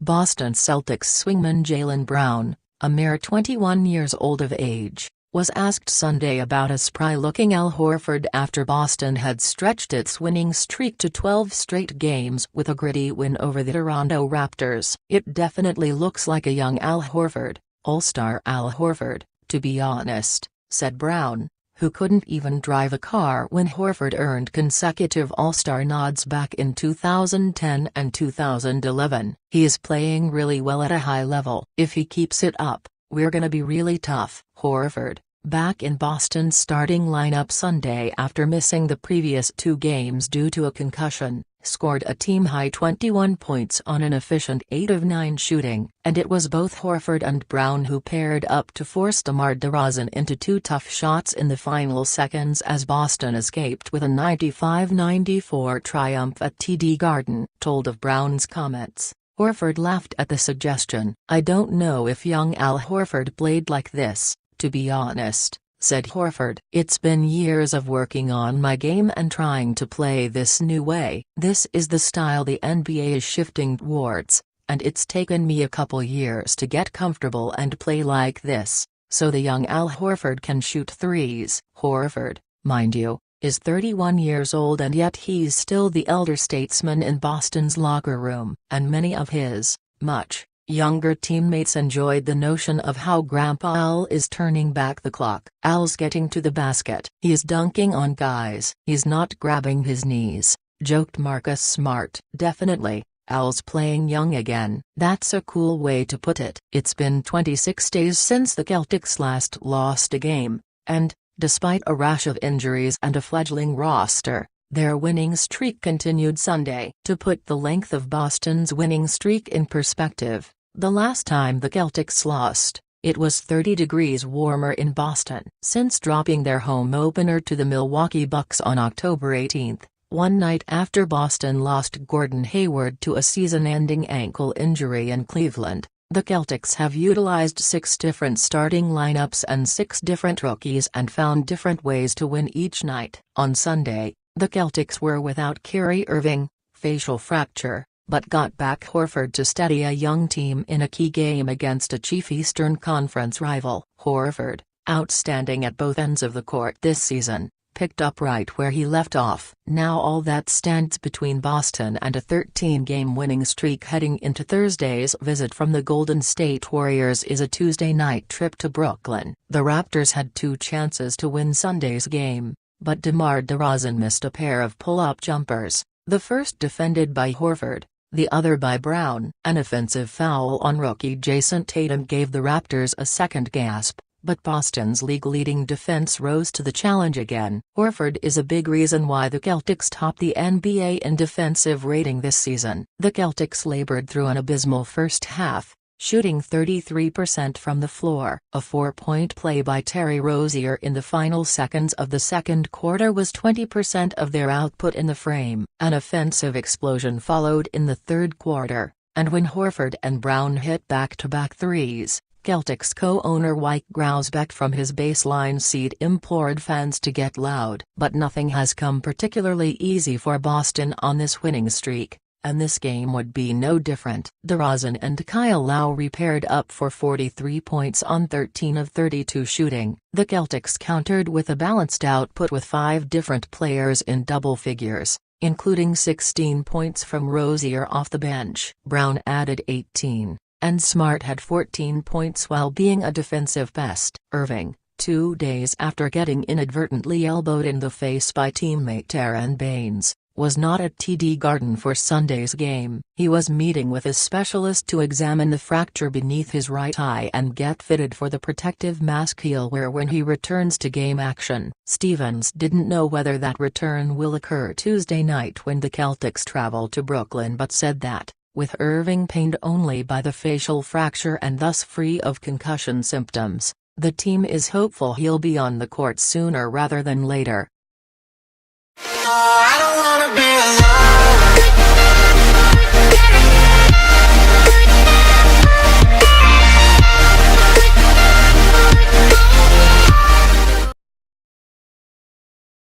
Boston Celtics swingman Jaylen Brown, a mere 21 years old of age, was asked Sunday about a spry-looking Al Horford after Boston had stretched its winning streak to 12 straight games with a gritty win over the Toronto Raptors. "It definitely looks like a young Al Horford, All-Star Al Horford, to be honest," said Brown, who couldn't even drive a car when Horford earned consecutive All-Star nods back in 2010 and 2011. "He is playing really well at a high level. If he keeps it up, we're gonna be really tough." Horford, back in Boston's starting lineup Sunday after missing the previous 2 games due to a concussion, scored a team-high 21 points on an efficient 8 of 9 shooting, and it was both Horford and Brown who paired up to force DeMar DeRozan into 2 tough shots in the final seconds as Boston escaped with a 95-94 triumph at TD Garden. Told of Brown's comments, Horford laughed at the suggestion. "I don't know if young Al Horford played like this, to be honest," said Horford. "It's been years of working on my game and trying to play this new way. This is the style the NBA is shifting towards, and it's taken me a couple years to get comfortable and play like this, so the young Al Horford can shoot threes." Horford, mind you, is 31 years old, and yet he's still the elder statesman in Boston's locker room, and many of his much younger teammates enjoyed the notion of how Grandpa Al is turning back the clock. "Al's getting to the basket. He's dunking on guys. He's not grabbing his knees," joked Marcus Smart. "Definitely, Al's playing young again." "That's a cool way to put it." It's been 26 days since the Celtics last lost a game, and, despite a rash of injuries and a fledgling roster, their winning streak continued Sunday. To put the length of Boston's winning streak in perspective, the last time the Celtics lost, it was 30 degrees warmer in Boston. Since dropping their home opener to the Milwaukee Bucks on October 18, one night after Boston lost Gordon Hayward to a season-ending ankle injury in Cleveland, the Celtics have utilized 6 different starting lineups and 6 different rookies and found different ways to win each night. On Sunday, the Celtics were without Kyrie Irving, facial fracture, but got back Horford to steady a young team in a key game against a chief Eastern Conference rival. Horford, outstanding at both ends of the court this season, picked up right where he left off. Now all that stands between Boston and a 13-game winning streak heading into Thursday's visit from the Golden State Warriors is a Tuesday night trip to Brooklyn. The Raptors had 2 chances to win Sunday's game, but DeMar DeRozan missed a pair of pull-up jumpers, the first defended by Horford, the other by Brown. An offensive foul on rookie Jason Tatum gave the Raptors a second gasp, but Boston's league-leading defense rose to the challenge again. Horford is a big reason why the Celtics top the NBA in defensive rating this season. The Celtics labored through an abysmal first half, shooting 33% from the floor. A 4-point play by Terry Rozier in the final seconds of the second quarter was 20% of their output in the frame. An offensive explosion followed in the third quarter, and when Horford and Brown hit back-to-back threes, Celtics co-owner Wyke Grousbeck from his baseline seat implored fans to get loud. But nothing has come particularly easy for Boston on this winning streak, and this game would be no different. DeRozan and Kyle Lowry paired up for 43 points on 13 of 32 shooting. The Celtics countered with a balanced output with 5 different players in double figures, including 16 points from Rozier off the bench. Brown added 18, and Smart had 14 points while being a defensive pest. Irving, 2 days after getting inadvertently elbowed in the face by teammate Aron Baynes, was not at TD Garden for Sunday's game. He was meeting with a specialist to examine the fracture beneath his right eye and get fitted for the protective mask he'll wear when he returns to game action. Stevens didn't know whether that return will occur Tuesday night when the Celtics travel to Brooklyn, but said that, with Irving pained only by the facial fracture and thus free of concussion symptoms, the team is hopeful he'll be on the court sooner rather than later. I don't wanna be alone.